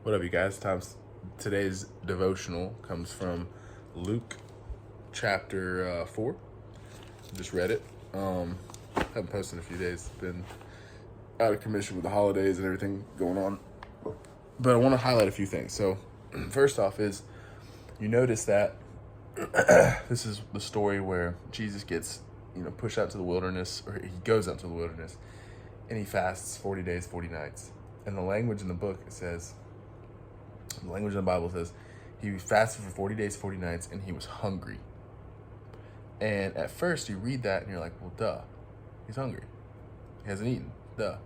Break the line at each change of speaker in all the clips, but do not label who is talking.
What up, you guys? Today's devotional comes from Luke chapter 4. Just read it. Haven't posted in a few days. Been out of commission with the holidays and everything going on. But I want to highlight a few things. So, first off is you notice that this is the story where Jesus gets, pushed out to the wilderness, or he goes out to the wilderness, and he fasts 40 days, 40 nights. And the language in the book, the language in the Bible says he fasted for 40 days, 40 nights, and he was hungry. And at first you read that and you're like, well, duh, he's hungry. He hasn't eaten, duh.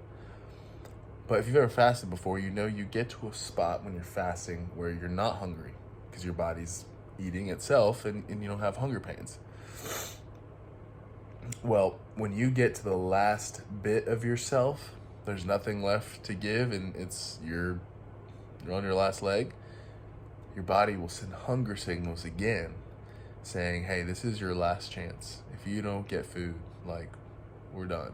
But if you've ever fasted before, you get to a spot when you're fasting where you're not hungry because your body's eating itself and you don't have hunger pains. Well, when you get to the last bit of yourself, there's nothing left to give, and you're on your last leg, your body will send hunger signals again saying, hey, this is your last chance. If you don't get food, we're done.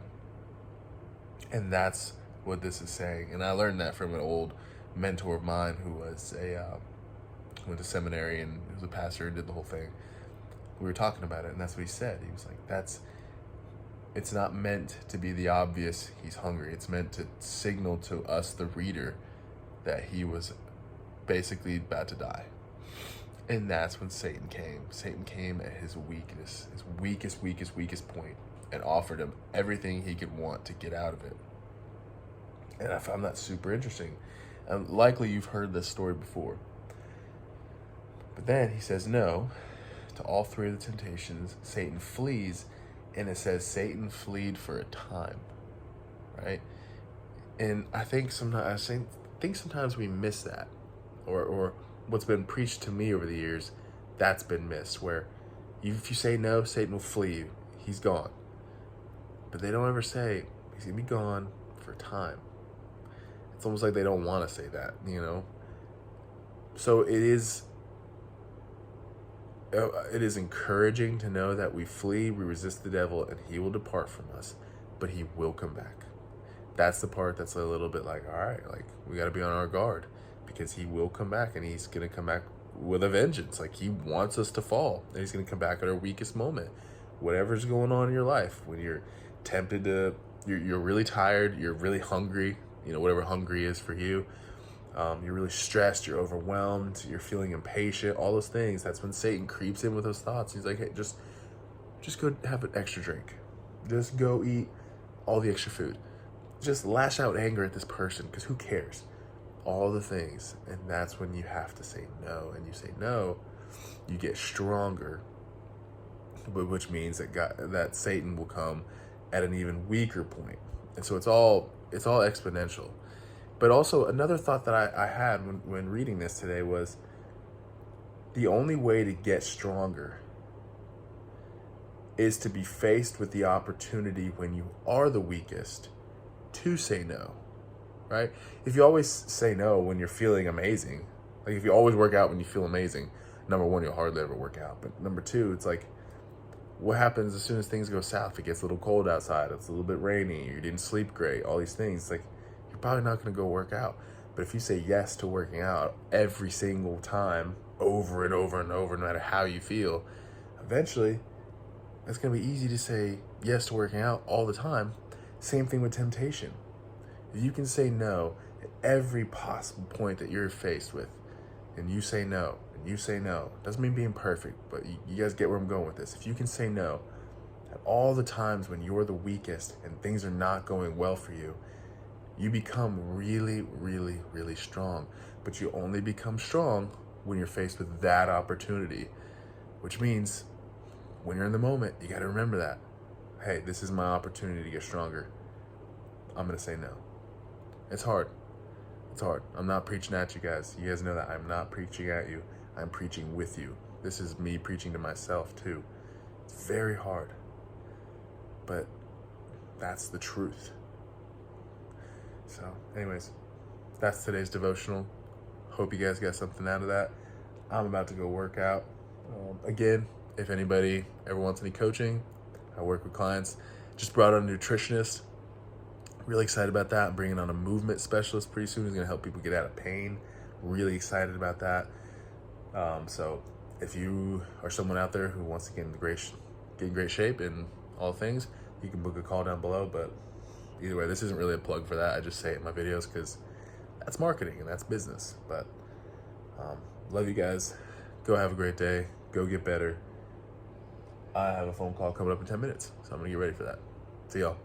And that's what this is saying. And I learned that from an old mentor of mine who was went to seminary and was a pastor and did the whole thing. We were talking about it, and that's what he said. He was like, it's not meant to be the obvious he's hungry. It's meant to signal to us, the reader, that he was basically about to die. And that's when Satan came. Satan came at his weakness, his weakest point, and offered him everything he could want to get out of it. And I found that super interesting. And likely you've heard this story before. But then he says no to all three of the temptations. Satan flees, and it says Satan fled for a time, right? And I think sometimes we miss that, or what's been preached to me over the years, that's been missed, where if you say no, Satan will flee. He's gone. But they don't ever say he's going to be gone for a time. It's almost like they don't want to say that, So it is encouraging to know that we flee, we resist the devil, and he will depart from us, but he will come back. That's the part that's a little bit like, all right, we got to be on our guard, because he will come back, and he's going to come back with a vengeance. He wants us to fall, and he's going to come back at our weakest moment. Whatever's going on in your life, when you're tempted to, you're really tired, you're really hungry, whatever hungry is for you, you're really stressed, you're overwhelmed, you're feeling impatient, all those things. That's when Satan creeps in with those thoughts. He's like, hey, just go have an extra drink. Just go eat all the extra food. Just lash out anger at this person, because who cares? All the things. And that's when you have to say no. And you say no, you get stronger, which means that Satan will come at an even weaker point. And so it's all exponential. But also another thought that I had when reading this today was the only way to get stronger is to be faced with the opportunity when you are the weakest to say no, right? If you always say no when you're feeling amazing, if you always work out when you feel amazing, number one, you'll hardly ever work out. But number two, it's what happens as soon as things go south? It gets a little cold outside, it's a little bit rainy, you didn't sleep great, all these things. You're probably not going to go work out. But if you say yes to working out every single time, over and over and over, no matter how you feel, eventually it's going to be easy to say yes to working out all the time. Same thing with temptation. If you can say no at every possible point that you're faced with, and you say no, and you say no, doesn't mean being perfect, but you guys get where I'm going with this. If you can say no at all the times when you're the weakest and things are not going well for you, you become really, really, really strong. But you only become strong when you're faced with that opportunity, which means when you're in the moment, you got to remember that. Hey, this is my opportunity to get stronger. I'm going to say no. It's hard. It's hard. I'm not preaching at you guys. You guys know that. I'm not preaching at you. I'm preaching with you. This is me preaching to myself too. It's very hard. But that's the truth. So, anyways, that's today's devotional. Hope you guys got something out of that. I'm about to go work out. Again, if anybody ever wants any coaching, I work with clients. Just brought on a nutritionist. Really excited about that. I'm bringing on a movement specialist pretty soon who's going to help people get out of pain Really excited about that. So if you are someone out there who wants to get in great shape and all things, you can book a call down below. But either way, this isn't really a plug for that. I just say it in my videos because that's marketing and that's business. But love you guys. Go have a great day. Go get better. I have a phone call coming up in 10 minutes, so I'm gonna get ready for that. See y'all.